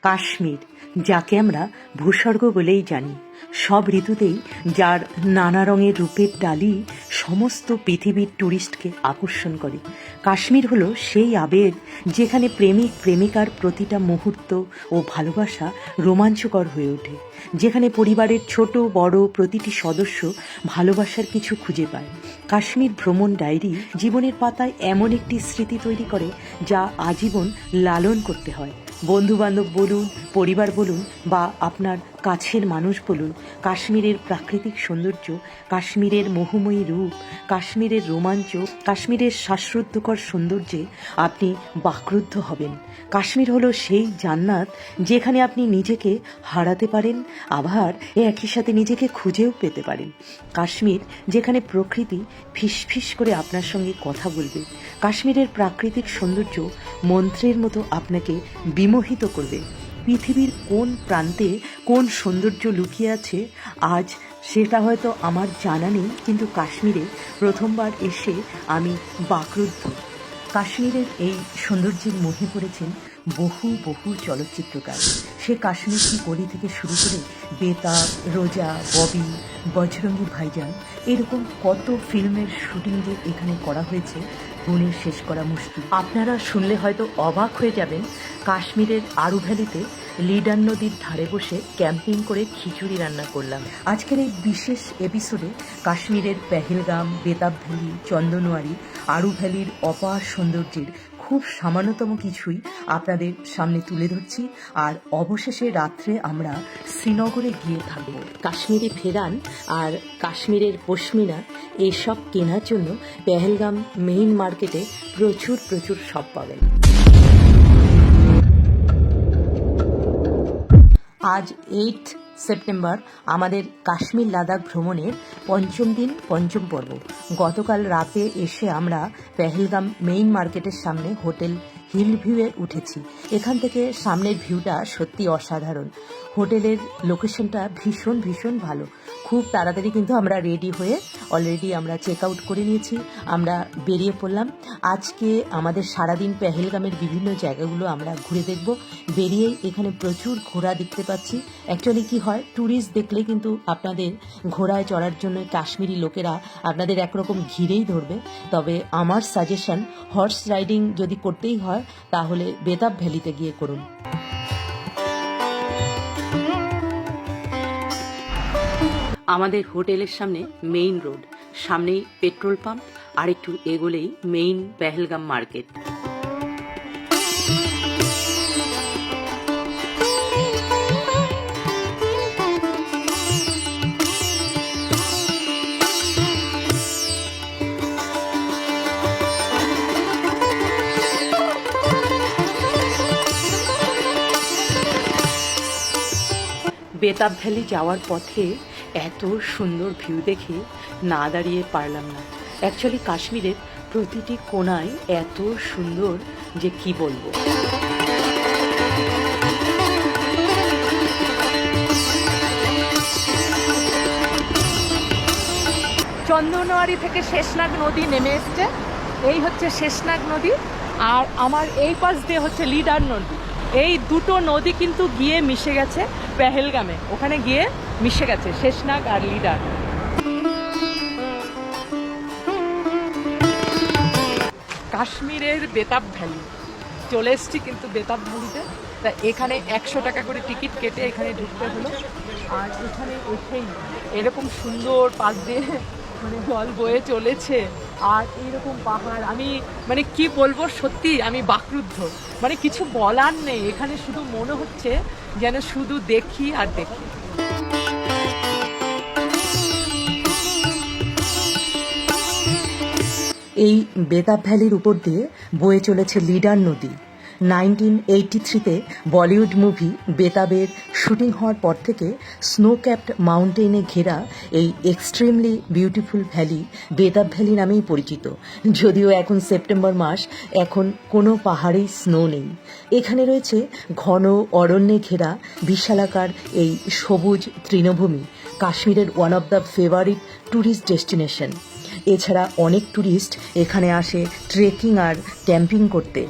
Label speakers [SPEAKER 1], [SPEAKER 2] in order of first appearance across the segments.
[SPEAKER 1] কাশ্মীর, যাকে আমরা ভূস্বর্গ বলেই জানি, সব ঋতুতেই যার নানা রঙের রূপের ডালি সমস্ত পৃথিবীর ট্যুরিস্টকে আকর্ষণ করে। কাশ্মীর হলো সেই আবেগ যেখানে প্রেমিক প্রেমিকার প্রতিটা মুহূর্ত ও ভালোবাসা রোমাঞ্চকর হয়ে ওঠে, যেখানে পরিবারের ছোট বড় প্রতিটি সদস্য ভালোবাসার কিছু খুঁজে পায়। কাশ্মীর ভ্রমণ ডায়েরি জীবনের পাতায় এমন একটি স্মৃতি তৈরি করে যা আজীবন লালন করতে হয়। বন্ধুবান্ধব বলুন, পরিবার বলুন বা আপনার কাছের মানুষ বলুন, কাশ্মীরের প্রাকৃতিক সৌন্দর্য, কাশ্মীরের মোহময়ী রূপ, কাশ্মীরের রোমাঞ্চ, কাশ্মীরের শ্বাসরুদ্ধকর সৌন্দর্যে আপনি বাকরুদ্ধ হবেন। কাশ্মীর হলো সেই জান্নাত যেখানে আপনি নিজেকে হারাতে পারেন, আবার একই সাথে নিজেকে খুঁজেও পেতে পারেন। কাশ্মীর যেখানে প্রকৃতি ফিসফিস করে আপনার সঙ্গে কথা বলবে। কাশ্মীরের প্রাকৃতিক সৌন্দর্য মন্ত্রের মতো আপনাকে বিমোহিত করবে। পৃথিবীর কোন প্রান্তে কোন সৌন্দর্য লুকিয়ে আছে আজ সেটা হয়তো আমার জানা নেই, কিন্তু কাশ্মীরে প্রথমবার এসে আমি বাকরুদ্ধ। কাশ্মীরের এই সৌন্দর্যের মোহে পড়েছেন বহু বহু চলচ্চিত্রকার। সে কাশ্মীর কি গলি থেকে শুরু করে বেতাব, রোজা, ববি, বজরঙ্গি ভাইজান, এরকম কত ফিল্মের শুটিং যে এখানে করা হয়েছে গুণে শেষ করা মুশকিল। আপনারা শুনলে হয়তো অবাক হয়ে যাবেন, কাশ্মীরের আরু ভ্যালিতে লিডার নদীর ধারে বসে ক্যাম্পিং করে খিচুড়ি রান্না করলাম। আজকের এই বিশেষ এপিসোডে কাশ্মীরের পেহেলগাম, বেতাব ভ্যালি, চন্দনওয়ারি, আরু ভ্যালির অপার সৌন্দর্যের খুব সামান্যতম কিছুই আপনাদের সামনে তুলে ধরছি। আর অবশেষে রাত্রে আমরা শ্রীনগরে গিয়ে থাকব। কাশ্মীরে ফেরান আর কাশ্মীরের পশমিনা এসব কেনার জন্য পেহেলগাম মেইন মার্কেটে প্রচুর প্রচুর শপ পাবেন। আজ 8 সেপ্টেম্বর আমাদের কাশ্মীর লাদাখ ভ্রমণের পঞ্চম দিন, পঞ্চম পর্ব। গতকাল রাতে এসে আমরা পেহেলগাম মেইন মার্কেটের সামনে হোটেল হিল ভিউয়ে উঠেছি। এখান থেকে সামনের ভিউটা সত্যি অসাধারণ। হোটেলের লোকেশনটা ভীষণ ভীষণ ভালো। খুব তাড়াতাড়ি কিন্তু আমরা রেডি হয়ে অলরেডি আমরা চেক আউট করে নিয়েছি। আমরা বেরিয়ে পড়লাম। আজকে আমাদের সারাদিন পেহেলগামের বিভিন্ন জায়গাগুলো আমরা ঘুরে দেখব। বেরিয়েই এখানে প্রচুর ঘোড়া দেখতে পাচ্ছি। অ্যাকচুয়ালি কি হয়, ট্যুরিস্ট দেখলে কিন্তু আপনাদের ঘোড়ায় চড়ার জন্য কাশ্মীরি লোকেরা আপনাদের একরকম ঘিরেই ধরবে। তবে আমার সাজেশন, হর্স রাইডিং যদি করতেই হয় তাহলে বেতাব ভ্যালিতে গিয়ে করুন। আমাদের হোটেলের সামনে মেইন রোড, সামনেই পেট্রোল পাম্প, আর একটু এগোলেই main Pahalgam market. Betaab valley যাওয়ার পথে এত সুন্দর ভিউ দেখে না দাঁড়িয়ে পারলাম না। অ্যাকচুয়ালি কাশ্মীরের প্রতিটি কোণায় এত সুন্দর যে কি বলবো।
[SPEAKER 2] চন্দনওয়ারি থেকে শেষনাগ নদী নেমে এসছে। এই হচ্ছে শেষনাগ নদী, আর আমার এই পাশ দিয়ে হচ্ছে লিডার নদী। এই দুটো নদী কিন্তু গিয়ে মিশে গেছে পেহেলগামে, ওখানে গিয়ে মিশে গেছে শেষনাগ আর লিডার। কাশ্মীরের বেতাব ভ্যালি চলে এসছি কিন্তু বেতাব ভ্যালিতে। তা এখানে 100 টাকা করে টিকিট কেটে এখানে ঢুকতে হলো। আর এখানে এসেই এরকম সুন্দর পাশ দিয়ে জল বয়ে চলেছে, আর এইরকম পাহাড়, আমি কি বলবো, সত্যি আমি বাকরুদ্ধ। কিছু বলার নেই। এখানে শুধু মনে হচ্ছে যেন শুধু দেখি আর দেখি।
[SPEAKER 1] এই বেতাব ভ্যালির উপর দিয়ে বয়ে চলেছে লিডার নদী। 1983-তে বলিউড মুভি বেতাবের শুটিং হওয়ার পর থেকে স্নো ক্যাপড মাউন্টেনে ঘেরা এই extremely beautiful valley Betaab valley নামেই পরিচিত। যদিও এখন সেপ্টেম্বর মাস, এখন কোনো পাহাড়েই স্নো নেই। এখানে রয়েছে ঘন অরণ্যে ঘেরা বিশালাকার এই সবুজ তৃণভূমি, কাশ্মীরের one of the favourite tourist destination. এছাড়া অনেক ট্যুরিস্ট এখানে আসে ট্রেকিং আর ক্যাম্পিং করতে।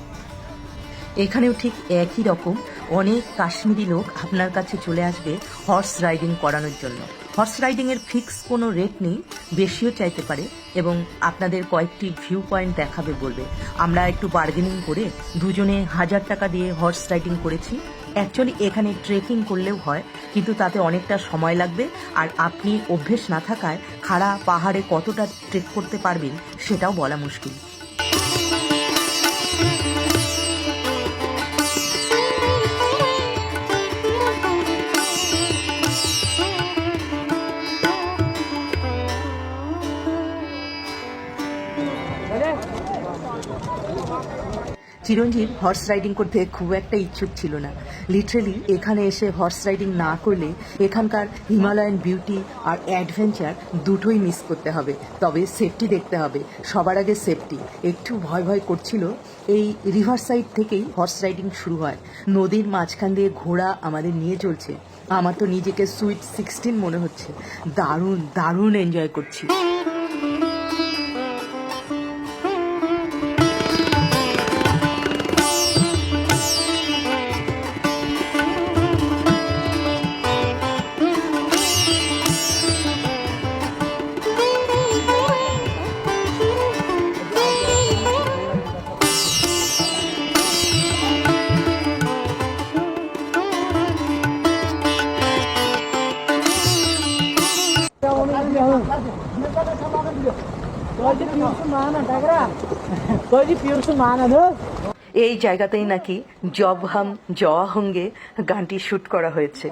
[SPEAKER 1] এখানেও ঠিক একই রকম অনেক কাশ্মীরি লোক আপনার কাছে চলে আসবে হর্স রাইডিং করানোর জন্য। হর্স রাইডিংয়ের ফিক্স কোনো রেট নেই, বেশিও চাইতে পারে এবং আপনাদের কয়েকটি ভিউ পয়েন্ট দেখাবে বলবে। আমরা একটু বার্গেনিং করে দুজনে 1000 টাকা দিয়ে হর্স রাইডিং করেছি। অ্যাকচুয়ালি এখানে ট্রেকিং করলেও হয়, কিন্তু তাতে অনেকটা সময় লাগবে, আর আপনি অভ্যেস না থাকায় খাড়া পাহাড়ে কতটা ট্রেক করতে পারবেন সেটাও বলা মুশকিল। চিরঞ্জিত হর্স রাইডিং করতে খুব একটা ইচ্ছুক ছিল না। লিটারেলি এখানে এসে হর্স রাইডিং না করলে এখানকার হিমালয়ান বিউটি আর অ্যাডভেঞ্চার দুটোই মিস করতে হবে। তবে সেফটি দেখতে হবে, সবার আগে সেফটি। একটু ভয় ভয় করছিল। এই রিভার সাইড থেকেই হর্স রাইডিং শুরু হয়, নদীর মাঝখান দিয়ে ঘোড়া আমাদের নিয়ে চলছে। আমার তো নিজেকে সুইট 16 মনে হচ্ছে। দারুণ দারুণ এনজয় করছি। এই জায়গাতেই নাকি জব হাম জওয়া হোঙ্গে গানটি শুট করা হয়েছে।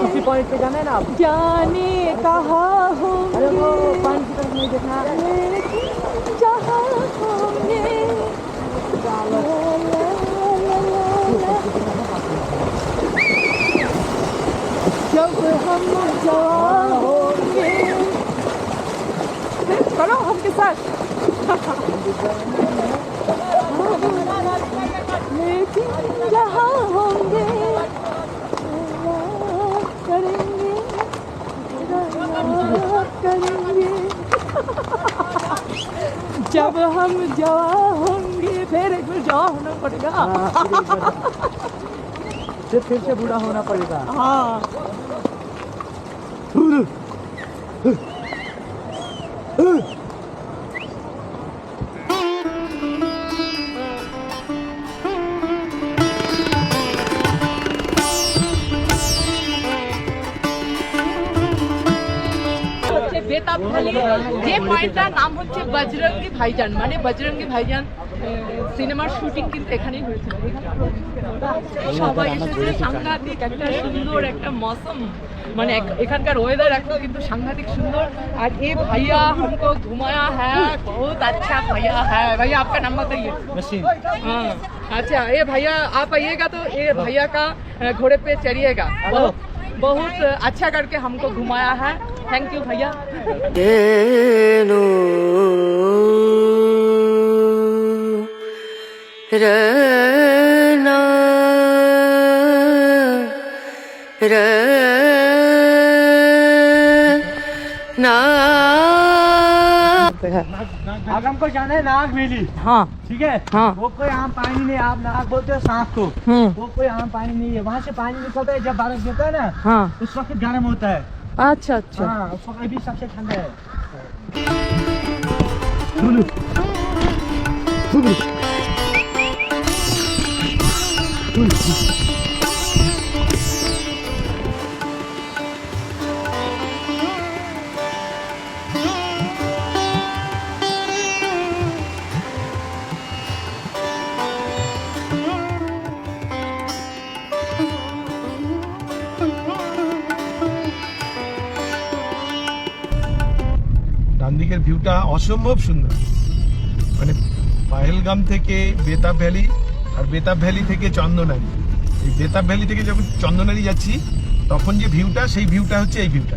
[SPEAKER 2] इसी पॉइंट पे जाना है ना, जाने कहा होंगे पानी की तरफ नहीं देखना, जहाँ होंगे जब हम जवान होंगे। करो हमके साथ। लेकिन जहाँ होंगे करेंगे करेंगे। जब हम जवान होंगे, फिर एक बार जवान होना पड़ेगा, फिर से बूढ़ा होना पड़ेगा। हाँ বেতাব ভ্যালি, যে পয়েন্টটার নাম হচ্ছে বজরঙ্গি ভাইজান, মানে বজরঙ্গি ভাইজান সিনেমার শুটিং কিন্তু এখানেই হয়েছিল। সবাই এসেছে, সাংঘাতিক একটা সুন্দর একটা মৌসুম, মানে এখানকার ওয়েদার এখন কিন্তু সাংঘাতিক সুন্দর। আর ये भैया हमको घुमाया है, बहुत अच्छा भैया है। भैया आपका नाम बताइए। हाँ अच्छा, ये भैया आप आइएगा तो ये भैया का घोड़े पे चढ़िएगा, बहुत अच्छा करके हमको घुमाया है। थैंक यू भैया।
[SPEAKER 3] अब हमको जाना है नाग वैली।
[SPEAKER 2] हाँ
[SPEAKER 3] ठीक है।
[SPEAKER 2] हाँ।
[SPEAKER 3] वो कोई आम पानी नहीं, आप नाग बोलते हो सांप को। वो कोई आम पानी नहीं है, वहाँ से पानी निकलता है जब बारिश गिरता है ना,
[SPEAKER 2] हाँ
[SPEAKER 3] उस वक्त गर्म होता है।
[SPEAKER 2] अच्छा अच्छा।
[SPEAKER 3] हाँ, उस वक्त अभी सबसे ठंडा है।
[SPEAKER 4] ডান দিকের ভিউটা অসম্ভব সুন্দর, মানে পাহেলগাম থেকে বেতাব ভ্যালি আর বেতাব ভ্যালি থেকে চন্দনারি। এই বেতাব ভ্যালি থেকে যখন চন্দনারি যাচ্ছি তখন যে ভিউটা, সেই ভিউটা হচ্ছে এই ভিউটা।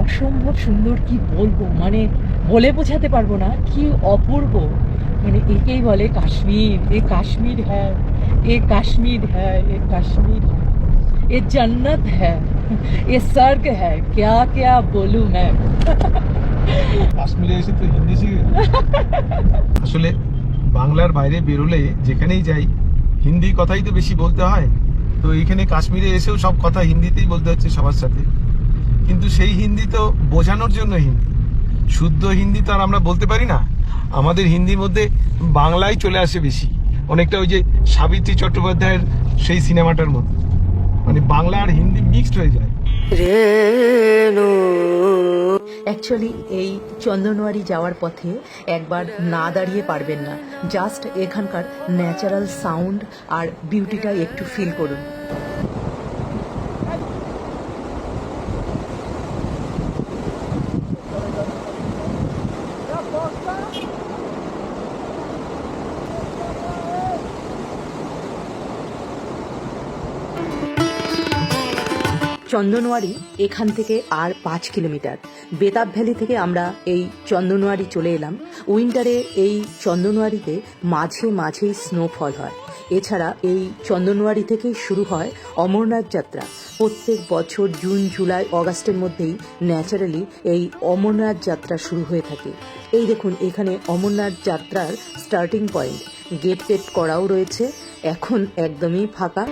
[SPEAKER 2] অসম্ভব সুন্দর, কি বলবো, মানে বলে বোঝাতে পারবো না, কি অপূর্ব। মানে একেই বলে কাশ্মীর, এ কাশ্মীর হ্যাঁ। ये कश्मीर है, ये कश्मीर है, ये जन्नत है, ये स्वर्ग है, क्या क्या बोलूं मैं।
[SPEAKER 4] কাশ্মীরে এসে তো হিন্দি শিখে আসলে বাংলার বাইরে বেরোলে যেখানেই যাই হিন্দি কথাই তো বেশি বলতে হয়। তো এখানে কাশ্মীরে এসেও সব কথা হিন্দিতেই বলতে হচ্ছে সবার সাথে, কিন্তু সেই হিন্দি তো বোঝানোর জন্য হিন্দি, শুদ্ধ হিন্দি তো আর আমরা বলতে পারি না। আমাদের হিন্দির মধ্যে বাংলাই চলে আসে বেশি, অনেকটা ওই যে সাবিত্রী চট্টোপাধ্যায়ের সেই সিনেমাটার মধ্যে, মানে বাংলা আর হিন্দি মিক্সড হয়ে যায়।
[SPEAKER 1] অ্যাকচুয়ালি এই চন্দনওয়ারি যাওয়ার পথে একবার না দাঁড়িয়ে পারবেন না, জাস্ট এখানকার ন্যাচারাল সাউন্ড আর বিউটিটা একটু ফিল করুন। চন্দনওয়ারি এখান থেকে আর 5 কিলোমিটার। বেতাব ভ্যালি থেকে আমরা এই চন্দনওয়ারি চলে এলাম। উইন্টারে এই চন্দনওয়ারিতে মাঝে মাঝেই স্নোফল হয়। এছাড়া এই চন্দনওয়ারি থেকেই শুরু হয় অমরনাথ যাত্রা। প্রত্যেক বছর জুন, জুলাই, অগাস্টের মধ্যেই ন্যাচারালি এই অমরনাথ যাত্রা শুরু হয়ে থাকে। এই দেখুন এখানে অমরনাথ যাত্রার স্টার্টিং পয়েন্ট, গেট টেট করাও রয়েছে, এখন একদমই ফাঁকা।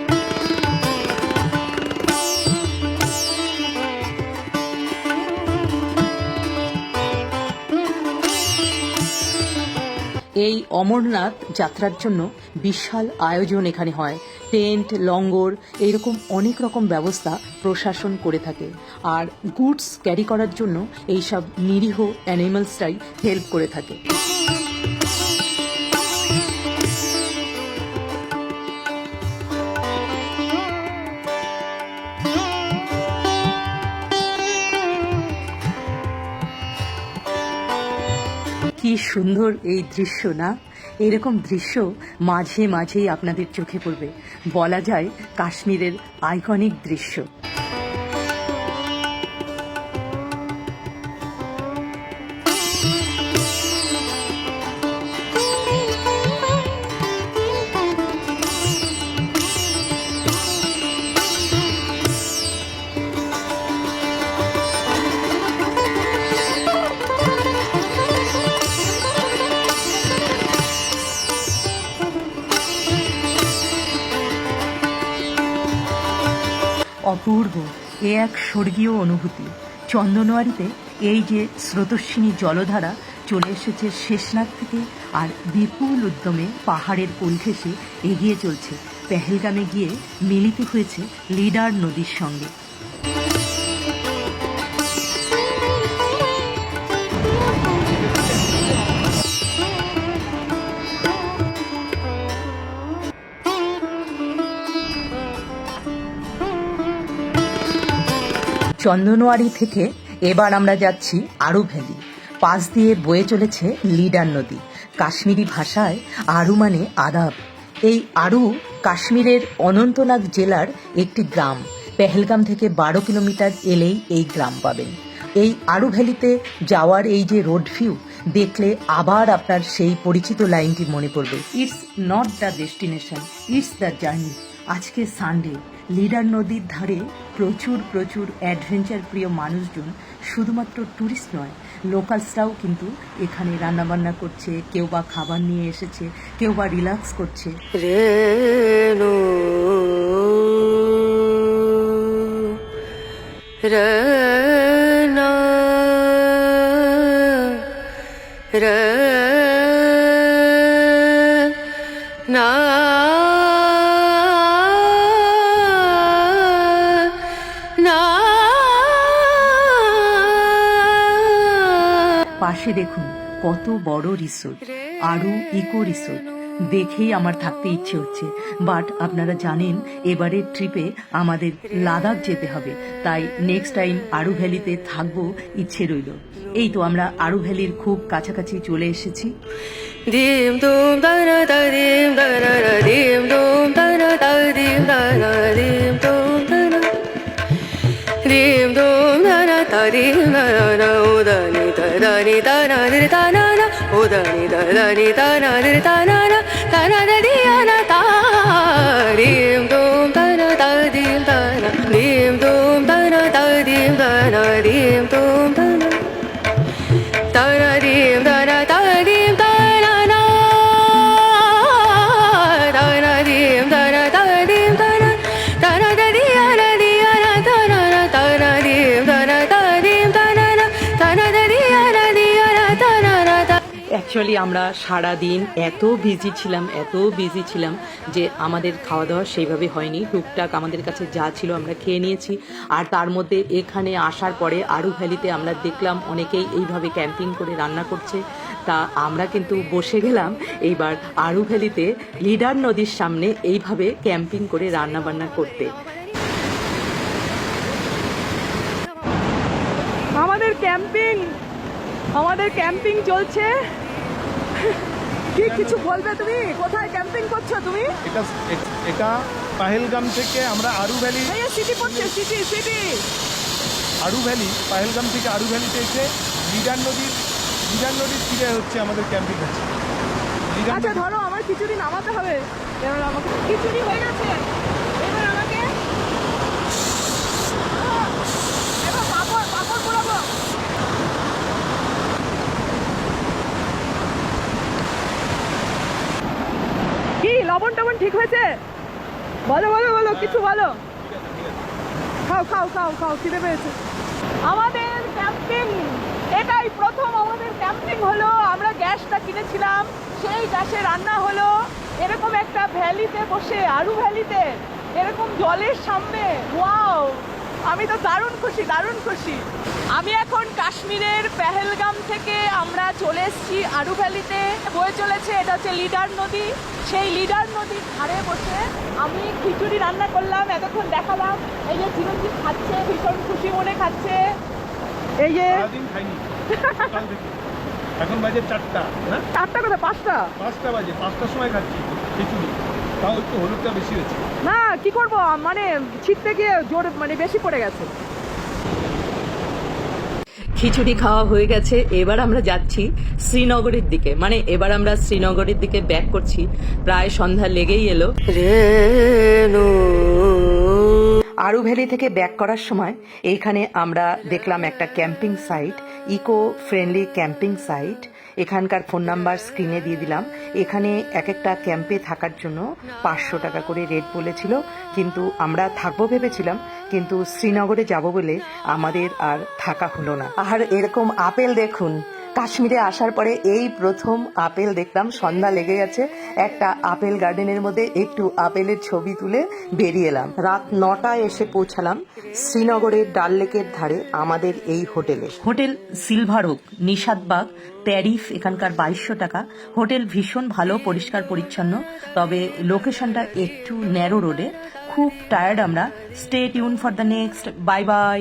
[SPEAKER 1] এই অমরনাথ যাত্রার জন্য বিশাল আয়োজন এখানে হয়। টেন্ট, লঙ্গর, এইরকম অনেক রকম ব্যবস্থা প্রশাসন করে থাকে। আর গুডস ক্যারি করার জন্য এইসব নিরীহ অ্যানিমালসরাই হেল্প করে থাকে। কি সুন্দর এই দৃশ্য না? এরকম দৃশ্য মাঝে মাঝেই আপনাদের চোখে পড়বে। বলা যায় কাশ্মীরের আইকনিক দৃশ্য। অপূর্ব, এ এক স্বর্গীয় অনুভূতি। চন্দনওয়ারিতে এই যে স্রোতস্বিনী জলধারা চলে এসেছে শেষনাগ থেকে, আর বিপুল উদ্যমে পাহাড়ের কোল ঘেঁষে এগিয়ে চলছে। পেহেলগামে গিয়ে মিলিত হয়েছে লিডার নদীর সঙ্গে। চন্দনওয়ারি থেকে এবার আমরা যাচ্ছি আরু ভ্যালি। পাশ দিয়ে বয়ে চলেছে লিডার নদী। কাশ্মীরি ভাষায় আরু মানে আদাব। এই আরু কাশ্মীরের অনন্তনাগ জেলার একটি গ্রাম। পেহেলগাম থেকে 12 কিলোমিটার এলেই এই গ্রাম পাবেন। এই আরু ভ্যালিতে যাওয়ার এই যে রোড ভিউ দেখলে আবার আপনার সেই পরিচিত লাইনটি মনে পড়বে, it's not the destination, it's the journey. আজকে সানডে, লিডার নদীর ধারে প্রচুর প্রচুর অ্যাডভেঞ্চার প্রিয় মানুষজন, শুধুমাত্র ট্যুরিস্ট নয়, লোকালসরাও কিন্তু এখানে রান্নাবান্না করছে, কেউ বা খাবার নিয়ে এসেছে, কেউ বা রিল্যাক্স করছে। পাশে দেখুন কত বড় রিসোর্ট, আরু ইকো রিসোর্ট। দেখেই আমার থাকতে ইচ্ছে হচ্ছে। বাট আপনারা জানেন এবারের ট্রিপে আমাদের লাদাখ যেতে হবে, তাই নেক্সট টাইম আরু ভ্যালিতে থাকবো ইচ্ছে রইল। এই তো আমরা আরু ভ্যালির খুব কাছাকাছি চলে এসেছি।
[SPEAKER 5] tanadim tum tana tanadim tana tanadim tana tanadim tana tanadim tana tana tadiyana diyana tana tanadim tana tanadim tana tana tadiyana diyana tana
[SPEAKER 1] actually আমরা সারা দিন এত বিজি ছিলাম যে আমাদের খাওয়া দাওয়া সেইভাবে হয়নি। টুকটাক আমাদের কাছে যা ছিল আমরা খেয়ে নিয়েছি। আর তার মধ্যে এখানে আসার পরে আরু ভ্যালিতে আমরা দেখলাম অনেকেই এইভাবে ক্যাম্পিং করে রান্না করছে। তা আমরা কিন্তু বসে গেলাম এইবার আরু ভ্যালিতে লিডার নদীর সামনে এইভাবে ক্যাম্পিং করে রান্না বান্না করতে।
[SPEAKER 2] আমাদের ক্যাম্পিং চলছে। কি কিছু বলবে তুমি? কোথায় ক্যাম্পিং করছো তুমি?
[SPEAKER 4] এটা পাহেলগাম থেকে আমরা আরু ভ্যালি
[SPEAKER 2] সিটি পড়ছে, সিটি
[SPEAKER 4] আরু ভ্যালি, পাহেলগাম থেকে আরু ভ্যালিতে এসে লিডার নদীর তীরে হচ্ছে আমাদের ক্যাম্পিং আছে।
[SPEAKER 2] আচ্ছা ধরো আমার খিচুড়ি নামাতে হবে, এবার আমাকে খিচুড়ি হয়ে গেছে, এবার আমাকে এবার পাপড় পোড়াবো। কি লবণ টবণ ঠিক হয়েছে? বলো কিছু বলো। খাও খিদে পেয়েছে। আমাদের ক্যাম্পিং এটাই প্রথম আমাদের ক্যাম্পিং হলো। আমরা গ্যাসটা কিনেছিলাম, সেই গ্যাসে রান্না হলো এরকম একটা ভ্যালিতে বসে, আরু ভ্যালিতে এরকম জলের সামনে। ওয়াও, আমি তো দারুণ খুশি। আমি এখন কাশ্মীরের পেহেলগাম থেকে আমরা চলে এসেছি আরু ভ্যালিতে। বয়ে চলেছে, এটা হচ্ছে লিডার নদী। সেই লিডার নদীর ধারে বসে আমি খিচুড়ি রান্না করলাম, এতক্ষণ দেখালাম। এই যে চিরঞ্জিত খাচ্ছে, ভীষণ খুশি মনে খাচ্ছে। এই যে
[SPEAKER 4] এখন বাজে 4টা, হ্যাঁ
[SPEAKER 2] 4টা কথা 5টা
[SPEAKER 4] বাজে, 5টার সময় খাচ্ছি খিচুড়ি, তাও একটু হলুদটা বেশি হয়েছে।
[SPEAKER 2] না কি করবো, মানে ছিটতে গিয়ে জোর মানে বেশি পড়ে গেছে।
[SPEAKER 1] খিচুড়ি খাওয়া হয়ে গেছে, এবার আমরা যাচ্ছি শ্রীনগরের দিকে, মানে এবার আমরা শ্রীনগরের দিকে ব্যাক করছি। প্রায় সন্ধ্যা লেগেই এলো। আরু ভ্যালি থেকে ব্যাক করার সময় এইখানে আমরা দেখলাম একটা camping site, eco friendly camping site. এখানকার ফোন নাম্বার স্ক্রিনে দিয়ে দিলাম। এখানে এক একটা ক্যাম্পে থাকার জন্য 500 টাকা করে রেট বলেছিল, কিন্তু আমরা থাকবো ভেবেছিলাম, কিন্তু শ্রীনগরে যাব বলে আমাদের আর থাকা হলো না। আর এরকম আপেল দেখুন, কাশ্মীরে আসার পরে এই প্রথম আপেল দেখলাম। সন্ধ্যা লেগে গেছে, একটা আপেল গার্ডেনের মধ্যে একটু আপেলের ছবি তুলে বেরিয়ে এলাম। রাত 9টায় এসে পৌঁছালাম শ্রীনগরের ডাল লেকের ধারে আমাদের এই হোটেলে। Hotel silver okay, Nishatbagh, tariff এখানকার 2200 টাকা। হোটেল ভীষণ ভালো, পরিষ্কার পরিচ্ছন্ন, তবে লোকেশনটা একটু ন্যারো রোডে। খুব টায়ার্ড আমরা। Stay tune for the next. Bye bye.